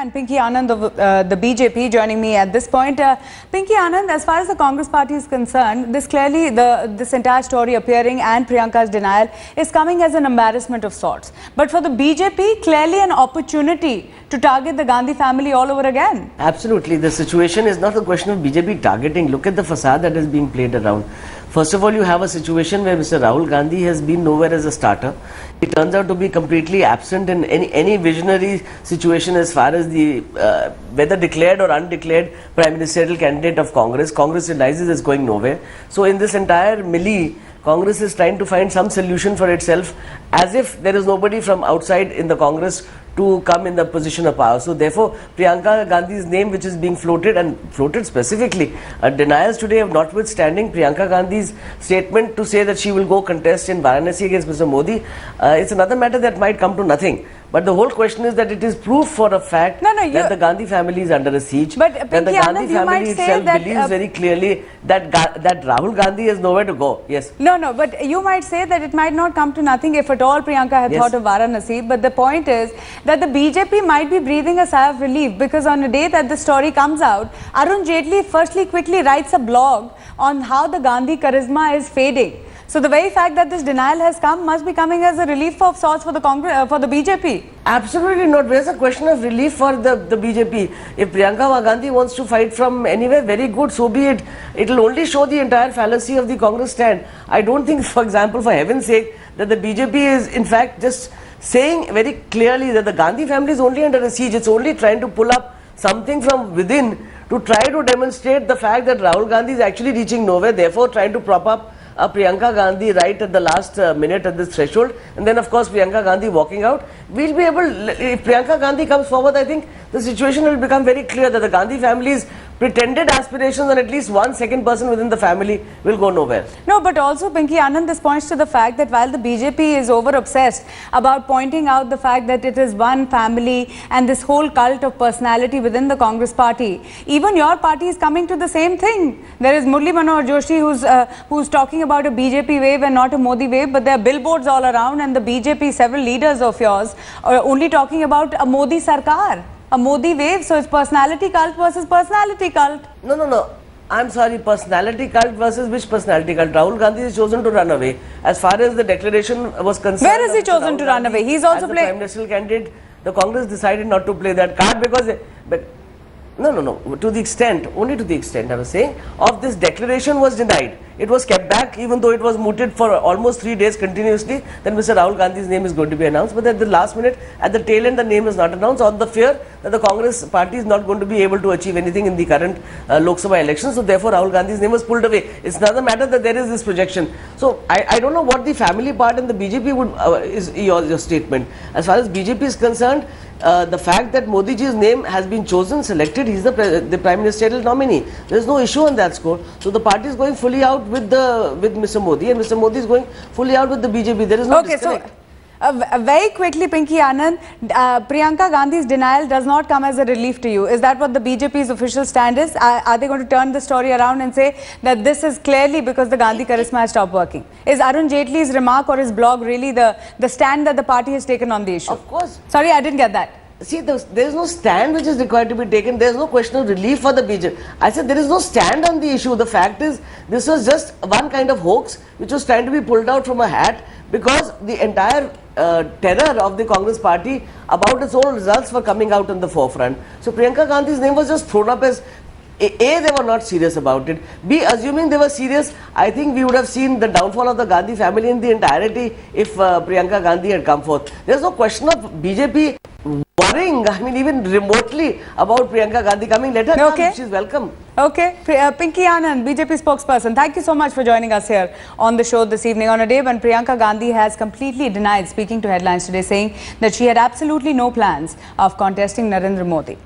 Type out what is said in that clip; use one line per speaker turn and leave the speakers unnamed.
and Pinky Anand of the BJP joining me at this point. Pinky Anand, as far as the Congress party is concerned, this clearly, this entire story appearing and Priyanka's denial is coming as an embarrassment of sorts. But for the BJP, clearly an opportunity to target the Gandhi family all over again.
Absolutely. The situation is not a question of BJP targeting. Look at the facade that is being played around. First of all, you have a situation where Mr. Rahul Gandhi has been nowhere as a starter. He turns out to be completely absent in any visionary situation as far as the whether declared or undeclared prime ministerial candidate of Congress. Congress realizes it's going nowhere. So in this entire melee, Congress is trying to find some solution for itself, as if there is nobody from outside in the Congress to come in the position of power. So therefore, Priyanka Gandhi's name, which is being floated, and floated specifically, denials today of notwithstanding Priyanka Gandhi's statement to say that she will go contest in Varanasi against Mr. Modi, it's another matter that might come to nothing. But the whole question is that it is proof for a fact that the Gandhi family is under a siege.
But
that the Gandhi family itself believes very clearly that Rahul Gandhi has nowhere to go. Yes.
No, but you might say that it might not come to nothing if at all Priyanka had thought of Varanasi. But the point is that the BJP might be breathing a sigh of relief, because on the day that the story comes out, Arun Jaitley firstly quickly writes a blog on how the Gandhi charisma is fading. So the very fact that this denial has come must be coming as a relief of sorts for the Congress, for the BJP.
Absolutely not. Where's a question of relief for the BJP? If Priyanka Gandhi wants to fight from anywhere, very good, so be it. It will only show the entire fallacy of the Congress stand. I don't think, for example, for heaven's sake, that the BJP is in fact just saying very clearly that the Gandhi family is only under a siege. It's only trying to pull up something from within to try to demonstrate the fact that Rahul Gandhi is actually reaching nowhere, therefore trying to prop up Priyanka Gandhi right at the last minute at this threshold, and then of course Priyanka Gandhi walking out. We'll be able, if Priyanka Gandhi comes forward, I think the situation will become very clear that the Gandhi family's pretended aspirations on at least one second person within the family will go nowhere.
No, but also Pinky Anand, this points to the fact that while the BJP is over obsessed about pointing out the fact that it is one family and this whole cult of personality within the Congress party, even your party is coming to the same thing. There is Murli Manohar Joshi who's talking about a BJP wave and not a Modi wave, but there are billboards all around, and the BJP, several leaders of yours are only talking about a Modi Sarkar, a Modi wave. So it's personality cult versus personality cult.
No. I'm sorry, personality cult versus which personality cult? Rahul Gandhi has chosen to run away. As far as the declaration was concerned,
where has he chosen to run away? He's also playing.
As the prime ministerial candidate, the Congress decided not to play that card because. No. To the extent, only to the extent I was saying, of this declaration was denied. It was kept back, even though it was mooted for almost 3 days continuously. Then Mr. Rahul Gandhi's name is going to be announced. But at the last minute, at the tail end, the name is not announced, on the fear that the Congress party is not going to be able to achieve anything in the current Lok Sabha election. So therefore, Rahul Gandhi's name was pulled away. It's another matter that there is this projection. So I don't know what the family part and the BJP would is your statement. As far as BJP is concerned, the fact that Modi ji's name has been chosen, selected, he's the prime ministerial nominee. There is no issue on that score. So the party is going fully out with Mr. Modi, and Mr. Modi is going fully out with the BJP. There is no disconnect.
So very quickly, Pinky Anand, Priyanka Gandhi's denial does not come as a relief to you. Is that what the BJP's official stand is? Are they going to turn the story around and say that this is clearly because the Gandhi charisma has stopped working? Is Arun Jaitley's remark or his blog really the stand that the party has taken on the issue?
Of course.
Sorry, I didn't get that.
See, there is no stand which is required to be taken. There is no question of relief for the BJP. I said there is no stand on the issue. The fact is, this was just one kind of hoax which was trying to be pulled out from a hat, because the entire terror of the Congress party about its own results were coming out in the forefront. So Priyanka Gandhi's name was just thrown up as A, they were not serious about it. B, assuming they were serious, I think we would have seen the downfall of the Gandhi family in the entirety if Priyanka Gandhi had come forth. There's no question of BJP worrying, I mean, even remotely about Priyanka Gandhi coming. Let her come, she's welcome.
Okay, Pinky Anand, BJP spokesperson, thank you so much for joining us here on the show this evening on a day when Priyanka Gandhi has completely denied speaking to Headlines Today, saying that she had absolutely no plans of contesting Narendra Modi.